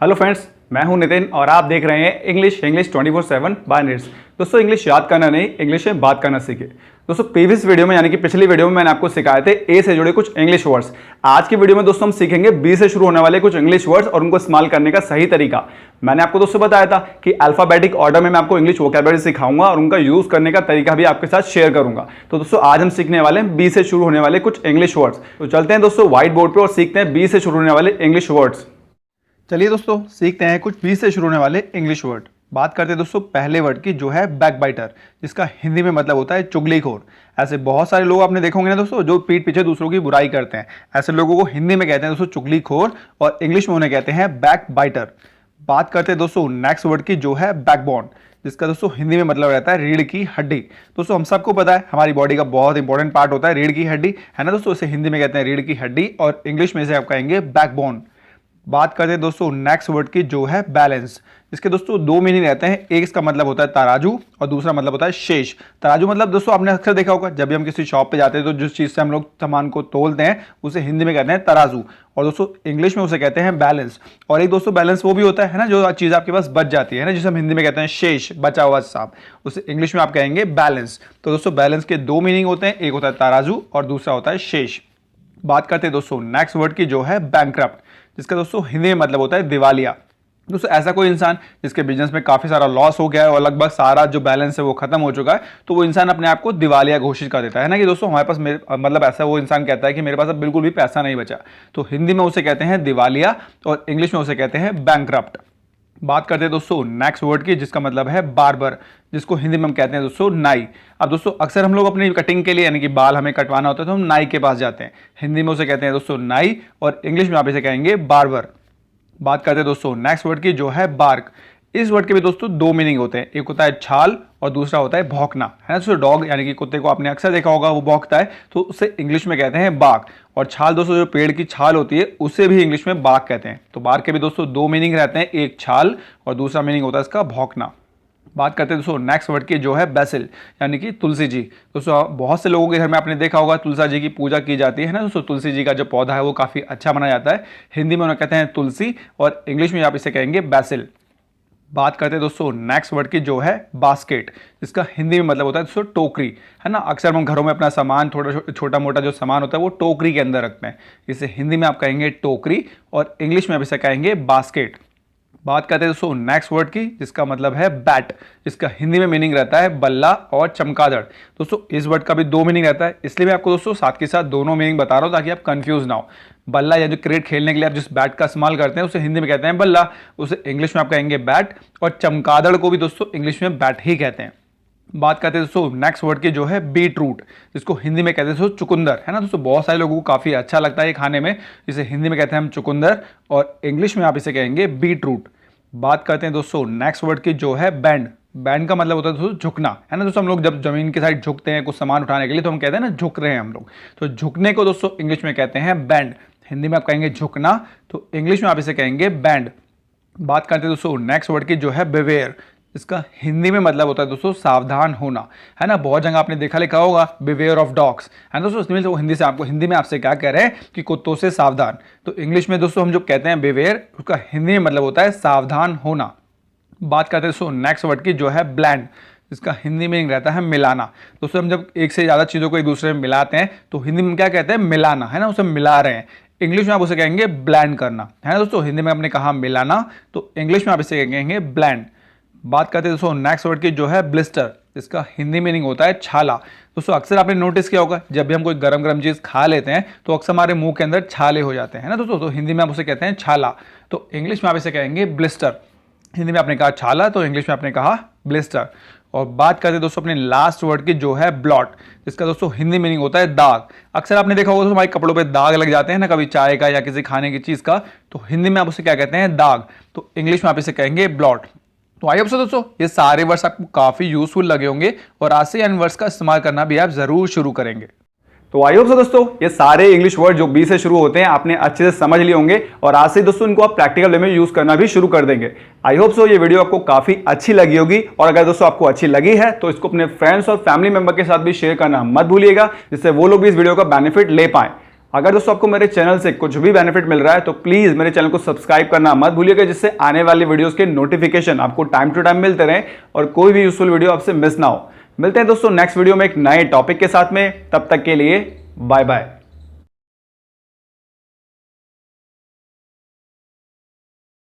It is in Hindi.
हेलो फ्रेंड्स, मैं हूं नितिन और आप देख रहे हैं इंग्लिश 24/7 बाय नीड्स। दोस्तों, इंग्लिश याद करना नहीं, इंग्लिश में बात करना सीखे। दोस्तों, प्रीवियस वीडियो में यानी कि पिछली वीडियो में मैंने आपको सिखाए थे ए से जुड़े कुछ इंग्लिश वर्ड्स। आज की वीडियो में दोस्तों हम सीखेंगे बी से शुरू होने वाले कुछ इंग्लिश वर्ड्स और उनको इस्तेमाल करने का सही तरीका। मैंने आपको दोस्तों बताया था कि अल्फाबेटिक ऑर्डर में मैं आपको इंग्लिश वोकैबुलरी सिखाऊंगा और उनका यूज करने का तरीका भी आपके साथ शेयर करूंगा। तो दोस्तों आज हम सीखने वाले हैं बी से शुरू होने वाले कुछ इंग्लिश वर्ड्स। तो चलते हैं दोस्तों व्हाइट बोर्ड पे और सीखते हैं बी से शुरू होने वाले इंग्लिश वर्ड्स। चलिए दोस्तों सीखते हैं कुछ बी से शुरू होने वाले इंग्लिश वर्ड। बात करते हैं दोस्तों पहले वर्ड की, जो है बैकबाइटर, जिसका हिंदी में मतलब होता है चुगलीखोर। ऐसे बहुत सारे लोग आपने देखोगे ना दोस्तों, जो पीठ पीछे दूसरों की बुराई करते हैं। ऐसे लोगों को हिंदी में कहते हैं दोस्तों चुगलीखोर और इंग्लिश में उन्हें कहते हैं बैकबाइटर। बात करते हैं दोस्तों नेक्स्ट वर्ड की, जो है बैकबोन, जिसका दोस्तों हिंदी में मतलब रहता है रीढ़ की हड्डी। दोस्तों हम सबको पता है हमारी बॉडी का बहुत इंपॉर्टेंट पार्ट होता है रीढ़ की हड्डी, है ना दोस्तों। इसे हिंदी में कहते हैं रीढ़ की हड्डी और इंग्लिश में इसे आप कहेंगे बैकबोन। बात करते हैं दोस्तों नेक्स्ट वर्ड की, जो है बैलेंस, जिसके दोस्तों दो मीनिंग रहते हैं। एक इसका मतलब होता है तराजू और दूसरा मतलब होता है शेष। तराजू मतलब दोस्तों आपने अक्सर देखा होगा, जब भी हम किसी शॉप पे जाते हैं तो जिस चीज़ से हम लोग सामान को तोलते हैं उसे हिंदी में कहते हैं तराजू और दोस्तों इंग्लिश में उसे कहते हैं बैलेंस। और एक दोस्तों बैलेंस वो भी होता है ना, जो चीज़ आपके पास बच जाती है ना, जिसे हम हिंदी में कहते हैं शेष, बचा हुआ हिसाब, उसे इंग्लिश में आप कहेंगे बैलेंस। तो दोस्तों बैलेंस के दो मीनिंग होते हैं, एक होता है तराजू और दूसरा होता है शेष। बात करते हैं दोस्तों नेक्स्ट वर्ड की, जो है बैंकक्रप्ट, जिसका दोस्तों हिंदी में मतलब होता है दिवालिया। दोस्तों ऐसा कोई इंसान जिसके बिजनेस में काफी सारा लॉस हो गया है और लगभग सारा जो बैलेंस है वो खत्म हो चुका है, तो वो इंसान अपने आप को दिवालिया घोषित कर देता है ना, कि दोस्तों हमारे पास मतलब ऐसा वो इंसान कहता है कि मेरे पास अब बिल्कुल भी पैसा नहीं बचा। तो हिंदी में उसे कहते हैं दिवालिया और इंग्लिश में उसे कहते हैं बैंकक्रप्ट। बात करते हैं दोस्तों नेक्स्ट वर्ड की, जिसका मतलब है बार्बर, जिसको हिंदी में हम कहते हैं दोस्तों नाई। अब दोस्तों अक्सर हम लोग अपनी कटिंग के लिए यानी कि बाल हमें कटवाना होता है तो हम नाई के पास जाते हैं। हिंदी में उसे कहते हैं दोस्तों नाई और इंग्लिश में आप इसे कहेंगे बार्बर। बात करते हैं दोस्तों नेक्स्ट वर्ड की, जो है बार्क। इस वर्ड के भी दोस्तों दो मीनिंग होते हैं, एक होता है छाल और दूसरा होता है भौंकना, है ना दोस्तों। डॉग यानी कि कुत्ते को आपने अक्सर देखा होगा, वो भौंकता है तो उसे इंग्लिश में कहते हैं बार्क। और छाल दोस्तों जो पेड़ की छाल होती है उसे भी इंग्लिश में बार्क कहते हैं। तो बार्क के भी दोस्तों दो मीनिंग रहते हैं, एक छाल और दूसरा मीनिंग होता है इसका भौंकना। बात करते हैं दोस्तों नेक्स्ट वर्ड की, जो है बेसिल, यानी कि तुलसी जी। दोस्तों बहुत से लोगों के घर में आपने देखा होगा तुलसी जी की पूजा की जाती है ना दोस्तों। तुलसी जी का जो पौधा है वो काफ़ी अच्छा माना जाता है। हिंदी में उन्हें कहते हैं तुलसी और इंग्लिश में आप इसे कहेंगे बेसिल। बात करते हैं दोस्तों नेक्स्ट वर्ड की, जो है बास्केट, जिसका हिंदी में मतलब होता है दोस्तों टोकरी, है ना। अक्सर हम घरों में अपना सामान छोटा मोटा जो सामान होता है वो टोकरी के अंदर रखते हैं। इसे हिंदी में आप कहेंगे टोकरी और इंग्लिश में आप इसे कहेंगे बास्केट। बात करते हैं दोस्तों नेक्स्ट वर्ड की, जिसका मतलब है बैट, जिसका हिंदी में मीनिंग रहता है बल्ला और चमगादड़। दोस्तों इस वर्ड का भी दो मीनिंग रहता है, इसलिए मैं आपको दोस्तों साथ के साथ दोनों मीनिंग बता रहा हूं ताकि आप कंफ्यूज ना हो। बल्ला या जो क्रिकेट खेलने के लिए आप जिस बैट का इस्तेमाल करते हैं उसे हिंदी में कहते हैं बल्ला, उसे इंग्लिश में आप कहेंगे बैट और चमगादड़ को भी दोस्तों इंग्लिश में बैट ही कहते हैं। बात करते हैं दोस्तों नेक्स्ट वर्ड की, जो है बीट रूट, जिसको हिंदी में कहते हैं दोस्तों चुकंदर, है ना दोस्तों। बहुत सारे लोगों को काफ़ी अच्छा लगता है ये खाने में, इसे हिंदी में कहते हैं हम चुकंदर और इंग्लिश में आप इसे कहेंगे बीट रूट। बात करते हैं दोस्तों नेक्स्ट वर्ड की, जो है बैंड। बैंड का मतलब होता है दोस्तों झुकना, है ना दोस्तों। हम लोग जब जमीन के साइड झुकते हैं कुछ सामान उठाने के लिए तो हम कहते हैं ना झुक रहे हैं हम लोग, तो झुकने को दोस्तों इंग्लिश में कहते हैं बैंड। हिंदी में आप कहेंगे झुकना, तो इंग्लिश में आप इसे कहेंगे बैंड। बात करते हैं दोस्तों नेक्स्ट वर्ड की, जो है बिवेयर, इसका हिंदी में मतलब होता है दोस्तों सावधान होना, है ना। बहुत जगह आपने देखा लिखा होगा बिवेयर ऑफ डॉग्स, है ना दोस्तों। इसमें तो हिंदी से आपको हिंदी में आपसे क्या कह रहे हैं कि कुत्तों से सावधान। तो इंग्लिश में दोस्तों हम जो कहते हैं बिवेयर, उसका हिंदी में मतलब होता है सावधान होना। बात करते हैं दोस्तों नेक्स्ट वर्ड की, जो है ब्लेंड, इसका हिंदी में रहता है मिलाना। दोस्तों हम जब एक से ज़्यादा चीज़ों को एक दूसरे में मिलाते हैं तो हिंदी में क्या कहते हैं मिलाना, है ना, उसे मिला रहे हैं। इंग्लिश में आप उसे कहेंगे ब्लेंड करना, है ना दोस्तों। हिंदी में आपने कहा मिलाना, तो इंग्लिश में आप इसे कहेंगे ब्लेंड। बात करते हैं दोस्तों नेक्स्ट वर्ड की, जो है ब्लिस्टर, इसका हिंदी मीनिंग होता है छाला। दोस्तों अक्सर आपने नोटिस किया होगा, जब भी हम कोई गरम गरम चीज़ खा लेते हैं तो अक्सर हमारे मुंह के अंदर छाले हो जाते हैं ना दोस्तों। तो हिंदी में आप उसे कहते हैं छाला, तो इंग्लिश में आप इसे कहेंगे ब्लिस्टर। हिंदी में आपने कहा छाला, तो इंग्लिश में आपने कहा ब्लिस्टर। और बात करते हैं दोस्तों अपने लास्ट वर्ड की, जो है ब्लॉट, जिसका दोस्तों हिंदी मीनिंग होता है दाग। अक्सर आपने देखा होगा दोस्तों हमारे कपड़ों पे दाग लग जाते हैं ना, कभी चाय का या किसी खाने की चीज़ का, तो हिंदी में आप उसे क्या कहते हैं दाग, तो इंग्लिश में आप इसे कहेंगे ब्लॉट। तो आई होप सो दोस्तों ये सारे वर्ड्स आपको काफ़ी यूजफुल लगे होंगे और आज से इन वर्ड्स का इस्तेमाल करना भी आप ज़रूर शुरू करेंगे। तो आई होप सो दोस्तों ये सारे इंग्लिश वर्ड जो बी से शुरू होते हैं आपने अच्छे से समझ लिए होंगे और आज से दोस्तों इनको आप प्रैक्टिकल वे में यूज करना भी शुरू कर देंगे। आई होप सो ये वीडियो आपको काफी अच्छी लगी होगी और अगर दोस्तों आपको अच्छी लगी है तो इसको अपने फ्रेंड्स और फैमिली मेंबर के साथ भी शेयर करना मत भूलिएगा, जिससे वो लोग भी इस वीडियो का बेनिफिट ले पाएं। अगर दोस्तों आपको मेरे चैनल से कुछ भी बेनिफिट मिल रहा है तो प्लीज मेरे चैनल को सब्सक्राइब करना मत भूलिएगा, जिससे आने वाली वीडियोस के नोटिफिकेशन आपको टाइम टू टाइम मिलते रहे और कोई भी यूजफुल वीडियो आपसे मिस ना हो। मिलते हैं दोस्तों नेक्स्ट वीडियो में एक नए टॉपिक के साथ में, तब तक के लिए बाय बाय।